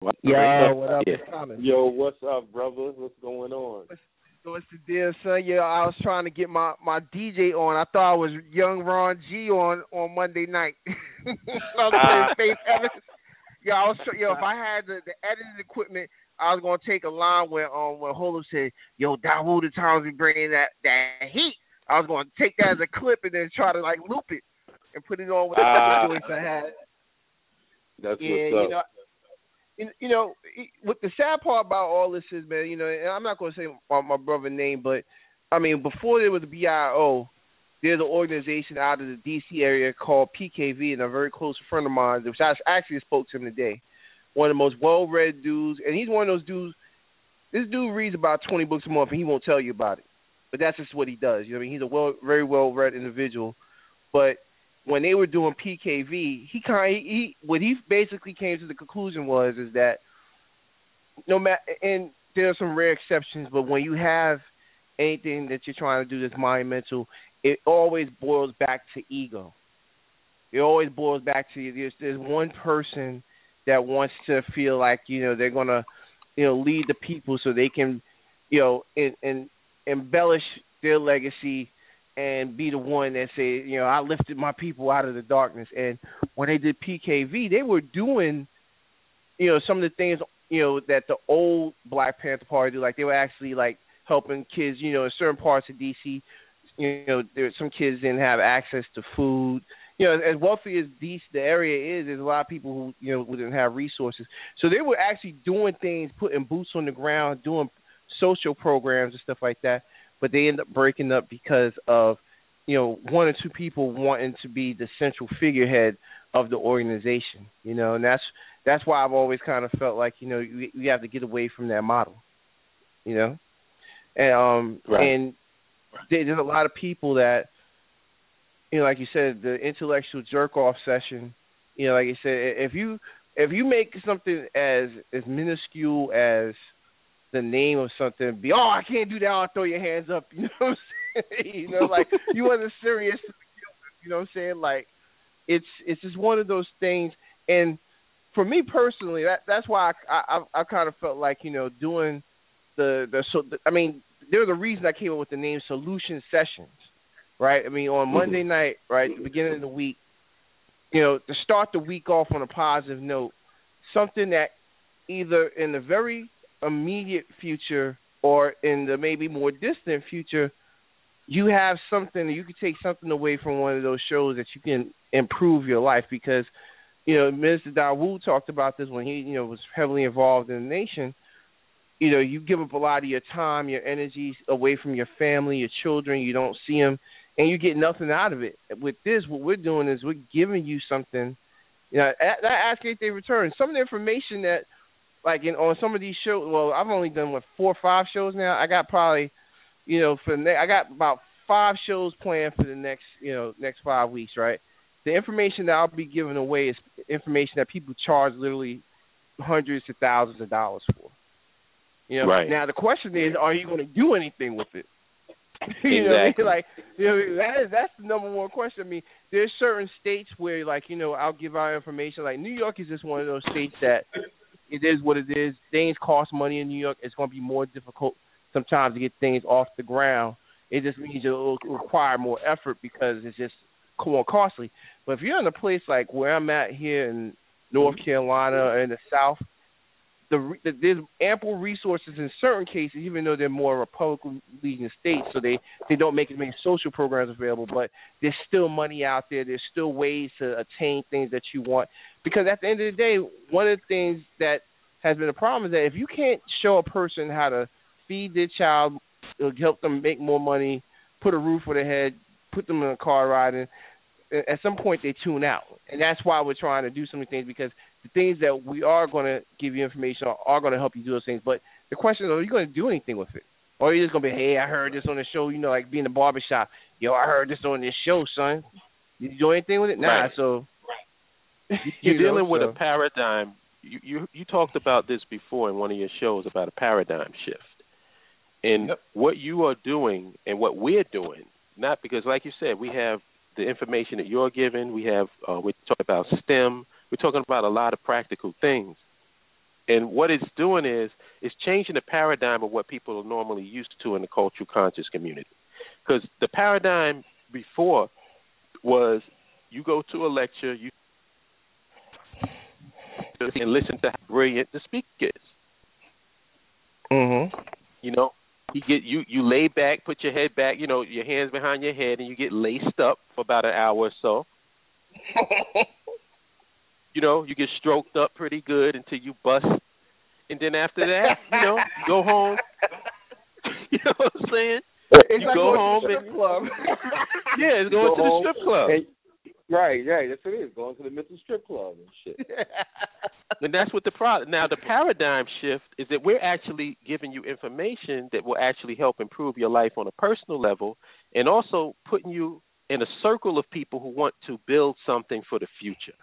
Yo, what up? Yeah. It's Thomas. Yo, what's up, brother? What's going on? What's the deal, son? Yeah, I was trying to get my DJ on. I thought I was young Ron G on Monday night. I was playing Faith Evans. Yo, if I had the editing equipment, I was gonna take a line where Holo said, "Yo, Dawood the times we bringing that heat." I was gonna take that as a clip and then try to like loop it and put it on with the voice I had. That's Yeah, what's up. What the sad part about all this is, man, and I'm not going to say my brother's name, but, I mean, before there was the BIO, there's an organization out of the D.C. area called PKV, and a very close friend of mine, which I actually spoke to him today, one of the most well-read dudes, and he's one of those dudes, this dude reads about 20 books a month, and he won't tell you about it, but that's just what he does. You know what I mean? He's a very well-read individual, but when they were doing PKV, what he basically came to the conclusion is that no matter, and there are some rare exceptions, but when you have anything that you're trying to do that's monumental, it always boils back to ego. It always boils back to there's one person that wants to feel like they're gonna lead the people so they can and embellish their legacy and be the one that say, I lifted my people out of the darkness. And when they did PKV, they were doing, some of the things, that the old Black Panther Party do. Like they were actually like helping kids, in certain parts of DC. There some kids didn't have access to food. As wealthy as DC, the area is, there's a lot of people who didn't have resources. So they were actually doing things, putting boots on the ground, doing social programs and stuff like that. But they end up breaking up because of, one or two people wanting to be the central figurehead of the organization, and that's why I've always kind of felt like, we have to get away from that model, and Right. and there's a lot of people that, like you said, the intellectual jerk off session, like you said, if you make something as minuscule as the name of something, I can't do that, I'll throw your hands up, you know what I'm saying? Like you wasn't serious, you know what I'm saying? Like it's just one of those things. And for me personally, that's why I kind of felt like, doing I mean, there's a reason I came up with the name Solution Sessions, right? I mean, on Monday night, right, the beginning of the week, to start the week off on a positive note, something that either in the very immediate future or in the maybe more distant future, you have something, you can take something away from one of those shows that you can improve your life. Because, Minister Dawood talked about this when he, was heavily involved in the nation. You give up a lot of your time, your energies away from your family, your children, you don't see them, and you get nothing out of it. With this, what we're doing is we're giving you something, that ask if they return. Some of the information that, like on some of these shows, well, I've only done 4 or 5 shows now. I got probably, I got about 5 shows planned for the next 5 weeks, right? The information that I'll be giving away is information that people charge literally hundreds of thousands of dollars for. Right. Now the question is, are you going to do anything with it? Exactly. What I mean? Like, that's the number one question. I mean, there's certain states where, like, I'll give out information. Like New York is just one of those states that it is what it is. Things cost money in New York. It's going to be more difficult sometimes to get things off the ground. It just means it will require more effort because it's just more costly. But if you're in a place like where I'm at here in North Carolina or in the South, there's ample resources in certain cases, even though they're more Republican-leaning states, so they don't make as many social programs available, but there's still money out there. There's still ways to attain things that you want. Because at the end of the day, one of the things that has been a problem is that if you can't show a person how to feed their child, help them make more money, put a roof over their head, put them in a car ride, and at some point they tune out. And that's why we're trying to do some of the things, because the things that we are going to give you information on are going to help you do those things. But the question is, are you going to do anything with it? Or are you just going to be, hey, I heard this on the show, like being in the barbershop. Yo, I heard this on this show, son. Did you do anything with it? Nah, right. So you're dealing with a paradigm. You talked about this before in one of your shows about a paradigm shift. And what you are doing and what we're doing, not because, like you said, we have the information that you're giving. We're talking about STEM. We're talking about a lot of practical things. And what it's doing is it's changing the paradigm of what people are normally used to in the cultural conscious community. Because the paradigm before was you go to a lecture, you and listen to how brilliant the speaker is. Mm-hmm. You know, you lay back, put your head back, you know, your hands behind your head, and you get laced up for about an hour or so. You know, you get stroked up pretty good until you bust. And then after that, you know, you go home. You know what I'm saying? It's you like go going home to the strip club. Yeah, it's going to the strip club. Right, that's what it is. Going to the mental strip club and shit. And that's what the problem. Now, the paradigm shift is that we're actually giving you information that will actually help improve your life on a personal level, and also putting you in a circle of people who want to build something for the future.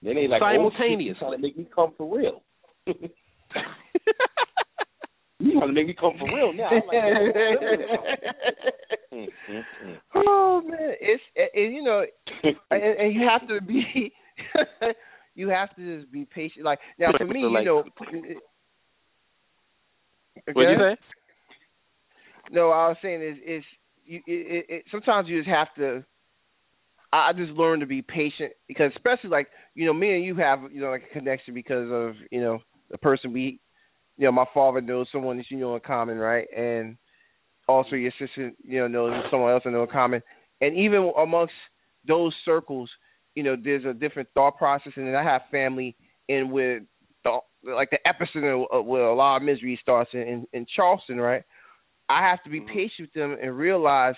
Then they like, simultaneously. You trying to make me come for real. You trying to make me come for real now. I'm like, oh man, it's you know, and you have to be, you have to just be patient. Like now, for me, you know, what did you say? No, I was saying is sometimes you just have to. I just learned to be patient because, especially like, you know, me and you have, you know, like a connection because of, you know, the person we, you know, my father knows someone that you know in common, right? And also your sister, you know, knows someone else I know in common. And even amongst those circles, you know, there's a different thought process. And then I have family in where, like the epicenter of where a lot of misery starts in Charleston, right? I have to be patient with them and realize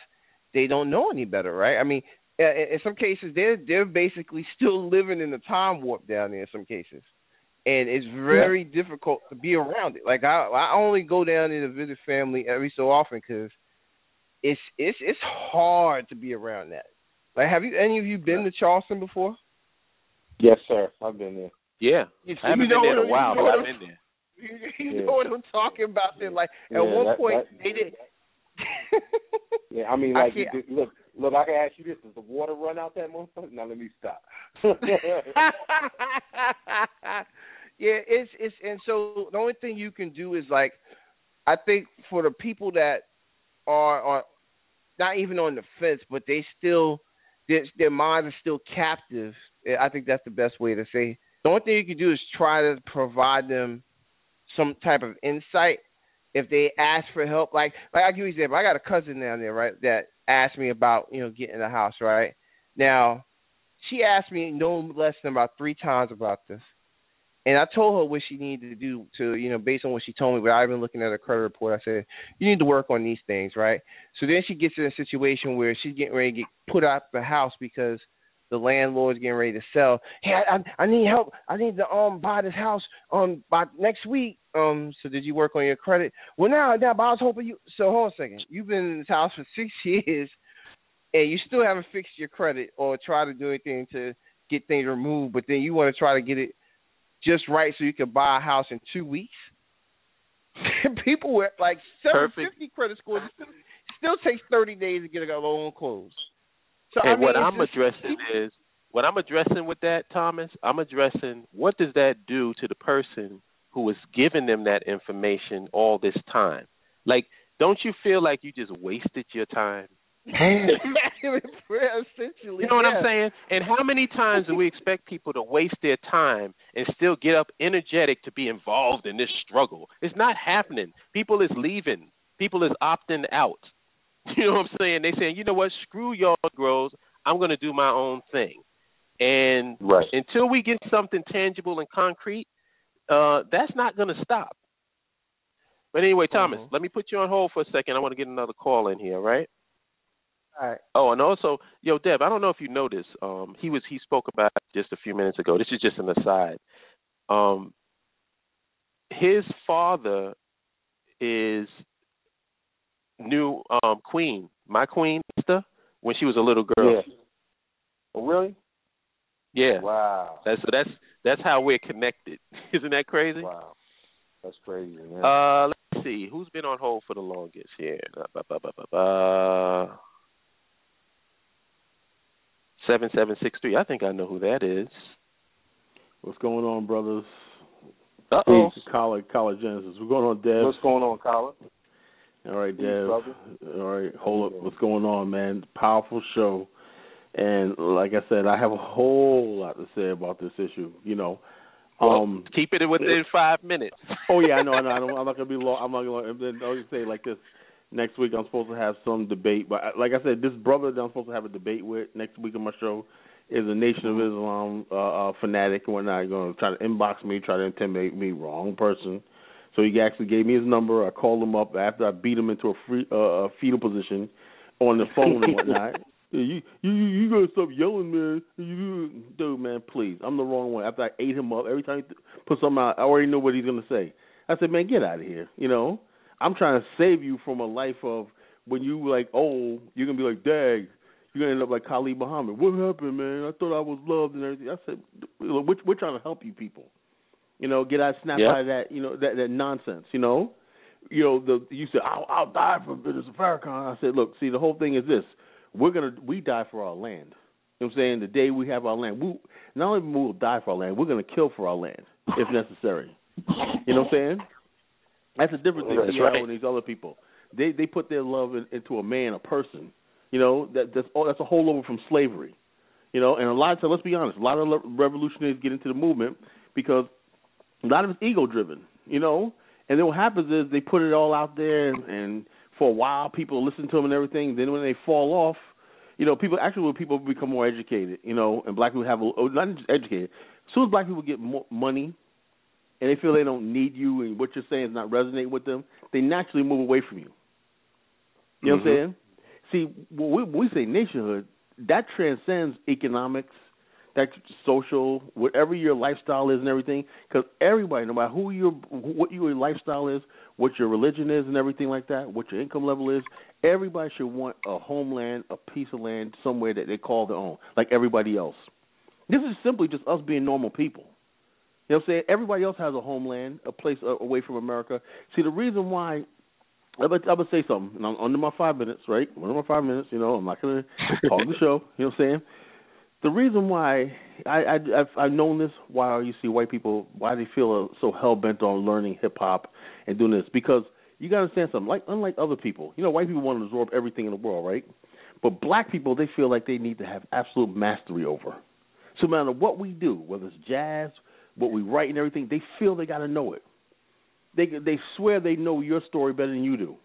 they don't know any better, right? I mean, in some cases, they're basically still living in the time warp down there in some cases. And it's very difficult to be around it. Like, I only go down there to visit family every so often because it's hard to be around that. Like, have any of you been to Charleston before? Yes, sir. I've been there. Yeah. I haven't been there in a while, but I've been there. You know what I'm talking about there. Like, at one point, they did. Yeah, I mean, like, look, I can ask you this. Does the water run out that motherfucker? Now, let me stop. Yeah, it's and so the only thing you can do is, like, I think for the people that are not even on the fence, but they still, their minds are still captive, I think that's the best way to say. The only thing you can do is try to provide them some type of insight. If they ask for help, like I'll give you an example. I got a cousin down there, right, that asked me about, you know, getting a house, right? Now, she asked me no less than about 3 times about this. And I told her what she needed to do to, you know, based on what she told me, without even looking at her credit report. I said, you need to work on these things, right? So then she gets in a situation where she's getting ready to get put out the house because the landlord's getting ready to sell. Hey, I need help. I need to buy this house by next week. So did you work on your credit? Well, now, but I was hoping you. So hold on a second. You've been in this house for 6 years, and you still haven't fixed your credit or tried to do anything to get things removed. But then you want to try to get it just right so you can buy a house in 2 weeks. People with like 750 credit scores, it still takes 30 days to get a loan closed. So, and I mean, what I'm addressing with that, Thomas, I'm addressing what does that do to the person who is giving them that information all this time? Like, don't you feel like you just wasted your time? Essentially, you know what I'm saying? And how many times do we expect people to waste their time and still get up energetic to be involved in this struggle? It's not happening. People is leaving. People is opting out. You know what I'm saying? They saying, you know what, screw y'all Grows. I'm going to do my own thing. And until we get something tangible and concrete, that's not going to stop. But anyway, Thomas, let me put you on hold for a second. I want to get another call in here, right? All right. Oh, and also, Deb, I don't know if you noticed, he spoke about it just a few minutes ago. This is just an aside. His father is knew Queen, my Queen, sister, when she was a little girl. Yeah. Oh, really? Yeah. Wow. That's how we're connected. Isn't that crazy? Wow. That's crazy, man. Let's see. Who's been on hold for the longest here? 7763. I think I know who that is. What's going on, brothers? Uh-oh. Collar Genesis. What's going on, Dev? What's going on, Collar? All right, Dev. All right, hold up. What's going on, man? Powerful show. And like I said, I have a whole lot to say about this issue, Well, keep it within 5 minutes. Oh, yeah, I know. I'm not going to be long. I'm not going to. I'll just say like this. Next week, I'm supposed to have some debate. But like I said, this brother that I'm supposed to have a debate with next week on my show is a Nation of Islam fanatic and whatnot. He's going to try to inbox me, try to intimidate me. Wrong person. So he actually gave me his number. I called him up after I beat him into a fetal position on the phone and whatnot. You gotta stop yelling, man. Dude, man, please. I'm the wrong one. After I ate him up, every time he put something out, I already know what he's gonna say. I said, man, get out of here. I'm trying to save you from a life of when you you're gonna be like, dag, you're gonna end up like Khalid Muhammad. What happened, man? I thought I was loved and everything. I said, we're trying to help you people. Get out, snap out of that, that nonsense. You said, I'll die for Brothers of Farrakhan. I said, look, see, the whole thing is this. We die for our land. You know what I'm saying? The day we have our land, not only will we die for our land, we're going to kill for our land if necessary. You know what I'm saying? That's a different thing than these other people. They put their love into a man, a person. That's a holdover from slavery. And a lot of times, let's be honest, a lot of revolutionaries get into the movement because a lot of it's ego-driven, And then what happens is they put it all out there and for a while, people listen to them and everything. Then when they fall off, people become more educated, and black people not just educated. As soon as black people get more money and they feel they don't need you and what you're saying is not resonating with them, they naturally move away from you. You know what I'm saying? See, when we say nationhood, that transcends economics, that social, whatever your lifestyle is and everything, because everybody, no matter what your lifestyle is, what your religion is and everything like that, what your income level is, everybody should want a homeland, a piece of land, somewhere that they call their own, like everybody else. This is simply just us being normal people. You know what I'm saying? Everybody else has a homeland, a place away from America. See, the reason why, I'm going to say something, and I'm under my 5 minutes, right? Under my 5 minutes, I'm not going to hog the show, you know what I'm saying? The reason why I've known this, why you see white people, why they feel so hell-bent on learning hip-hop and doing this, because you got to understand something. Unlike other people, white people want to absorb everything in the world, right? But black people, they feel like they need to have absolute mastery over. So no matter what we do, whether it's jazz, what we write and everything, they feel they got to know it. They swear they know your story better than you do.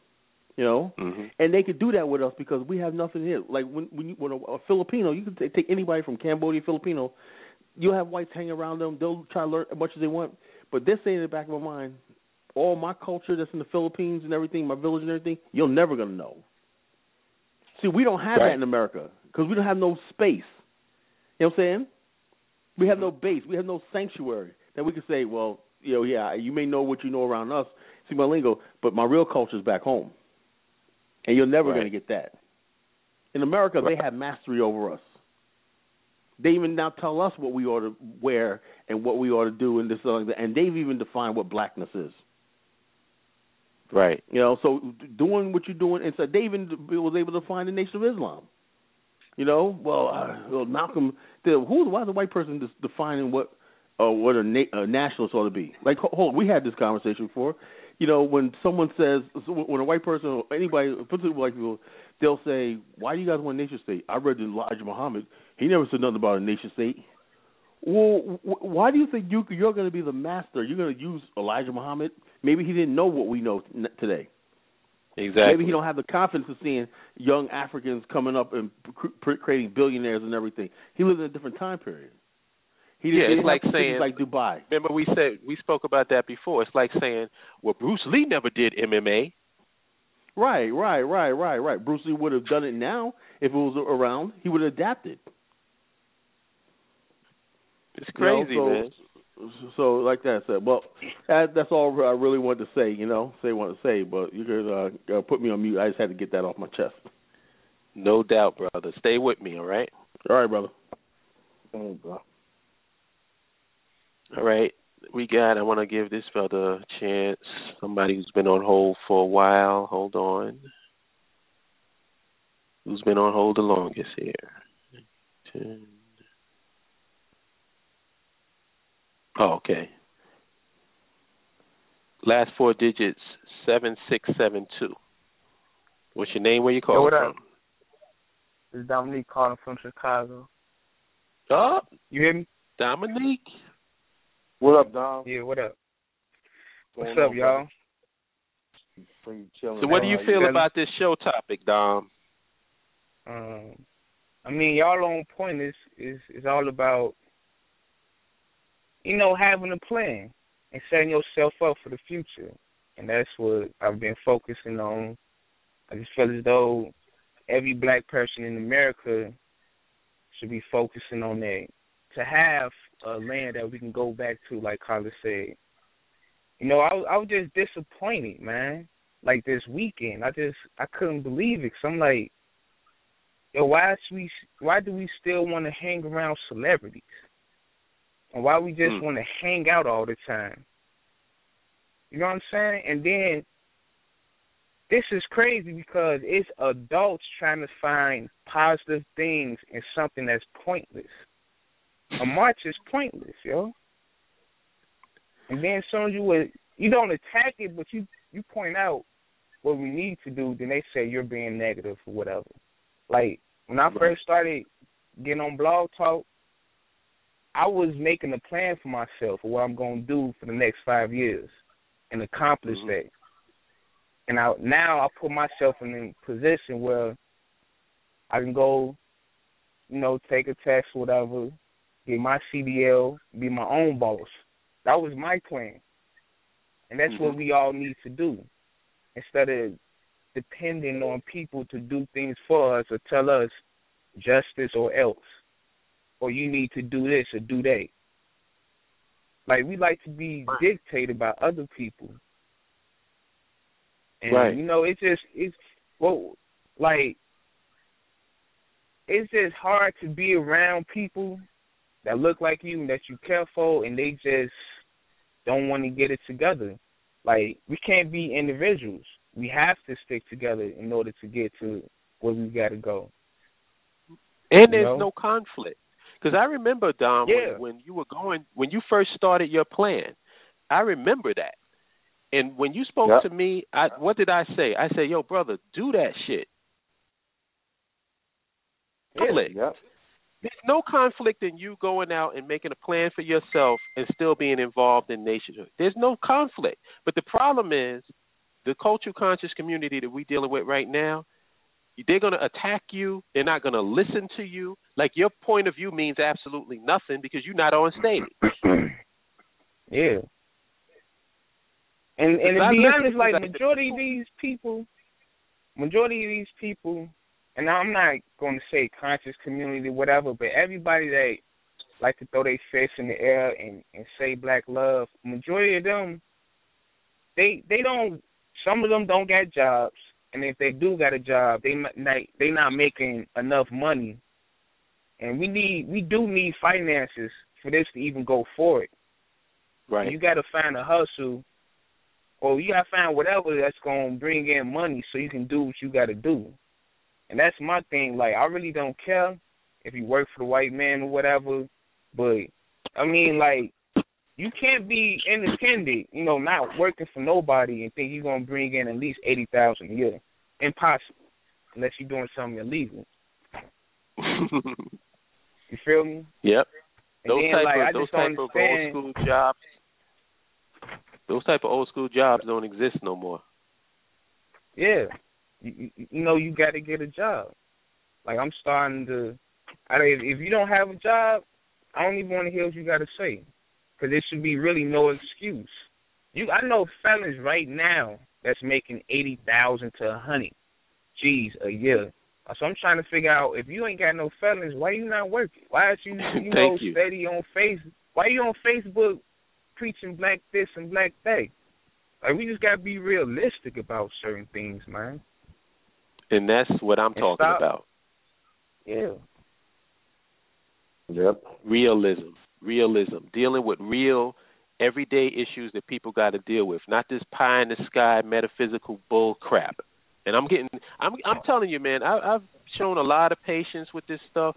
And they could do that with us because we have nothing here. Like when a Filipino, you can take anybody from Cambodia, Filipino, you'll have whites hang around them. They'll try to learn as much as they want, but they're saying in the back of my mind, all my culture that's in the Philippines and everything, my village and everything, you're never going to know. See, we don't have that in America because we don't have no space. You know what I'm saying? We have no base. We have no sanctuary that we can say, well, you may know what you know around us, see my lingo, but my real culture is back home. And you're never going to get that. In America, they have mastery over us. They even now tell us what we ought to wear and what we ought to do and this and that. And they've even defined what blackness is. Right. So doing what you're doing, and so they even was able to define the Nation of Islam. Malcolm, why is a white person just defining what a nationalist ought to be? Like, hold on, we had this conversation before. When someone says, when a white person or anybody, particularly white people, they'll say, why do you guys want a nation state? I read Elijah Muhammad. He never said nothing about a nation state. Well, why do you think you're going to be the master? You're going to use Elijah Muhammad? Maybe he didn't know what we know today. Exactly. Maybe he don't have the confidence of seeing young Africans coming up and creating billionaires and everything. He lives in a different time period. It's like saying, like Dubai. Remember we spoke about that before. It's like saying, well, Bruce Lee never did MMA. Right. Bruce Lee would have done it now if it was around. He would have adapted. It's crazy, man. So like that said, well, that's all I really wanted to say. Say what I say, but you could put me on mute. I just had to get that off my chest. No doubt, brother. Stay with me, all right? All right, brother. Hey, bro. All right, I want to give this brother a chance, somebody who's been on hold for a while. Hold on. Who's been on hold the longest here? 10. Oh, okay. Last 4 digits, 7672. What's your name? Where you calling from? This is Dominique calling from Chicago. Oh, you hear me? Dominique. What up, Dom? Yeah, what up? What's up, y'all? So what do you feel about this show topic, Dom? I mean, y'all on point is all about, having a plan and setting yourself up for the future. And that's what I've been focusing on. I just feel as though every black person in America should be focusing on that, to have a land that we can go back to, like Carla said. I was just disappointed, man. Like this weekend, I couldn't believe it. Cause I'm like, yo, why do we still want to hang around celebrities? And why we just want to hang out all the time? You know what I'm saying? And then this is crazy because it's adults trying to find positive things in something that's pointless. A march is pointless, yo. And then as soon as you don't attack it, but you point out what we need to do, then they say you're being negative or whatever. Like, when I first started getting on Blog Talk, I was making a plan for myself of what I'm going to do for the next 5 years and accomplish that. And now I put myself in a position where I can go, take a test, whatever, get my CDL, be my own boss. That was my plan. And that's what we all need to do. Instead of depending on people to do things for us or tell us justice or else, or you need to do this or do that. Like, we like to be dictated by other people. And, it's just hard to be around people that look like you and that you care for, and they just don't want to get it together. Like, we can't be individuals. We have to stick together in order to get to where we got to go. And there's no conflict. Because I remember, Dom, when you first started your plan, I remember that. And when you spoke to me, what did I say? I said, yo, brother, do that shit. There's no conflict in you going out and making a plan for yourself and still being involved in nationhood. There's no conflict. But the problem is the cultural conscious community that we're dealing with right now, they're going to attack you. They're not going to listen to you. Like, your point of view means absolutely nothing because you're not on stage. Yeah. And to be honest, like, majority of these people, and I'm not going to say conscious community, whatever, but everybody that like to throw their fists in the air and say black love, majority of them, they don't, some of them don't got jobs, and if they do got a job, they not making enough money, and we do need finances for this to even go forward. Right. You got to find a hustle, or you got to find whatever that's going to bring in money so you can do what you got to do. And that's my thing. Like, I really don't care if you work for the white man or whatever, but, I mean, like, you can't be independent, not working for nobody and think you're going to bring in at least $80,000 a year. Impossible, unless you're doing something illegal. You feel me? Yep. Those type of old school jobs don't exist no more. Yeah. You got to get a job. Like, I'm starting to, if you don't have a job, I don't even want to hear what you got to say, because there should be really no excuse. I know felons right now that's making $80,000 to $100,000 a year. So I'm trying to figure out, if you ain't got no felons, why you not working? Why aren't you steady on Facebook? Why you on Facebook preaching black this and black that? Like, we just got to be realistic about certain things, man. And that's what I'm talking about. Yeah. Yep. Realism. Dealing with real, everyday issues that people got to deal with, not this pie in the sky metaphysical bull crap. And I'm telling you, man, I've shown a lot of patience with this stuff,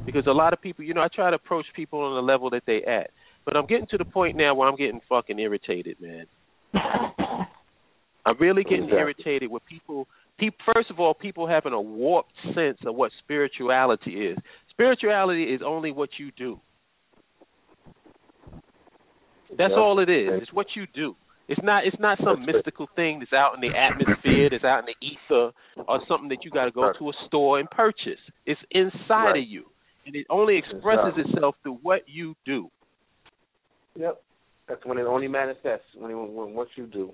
because a lot of people, I try to approach people on the level that they at. But I'm getting to the point now where I'm getting fucking irritated, man. I'm really getting irritated with people. First of all, people having a warped sense of what spirituality is. Spirituality is only what you do. That's all it is. It's what you do. It's not some mystical thing that's out in the atmosphere, that's out in the ether, or something that you got to go to a store and purchase. It's inside of you, and it only expresses itself through what you do. Yep, that's when it only manifests, when what you do.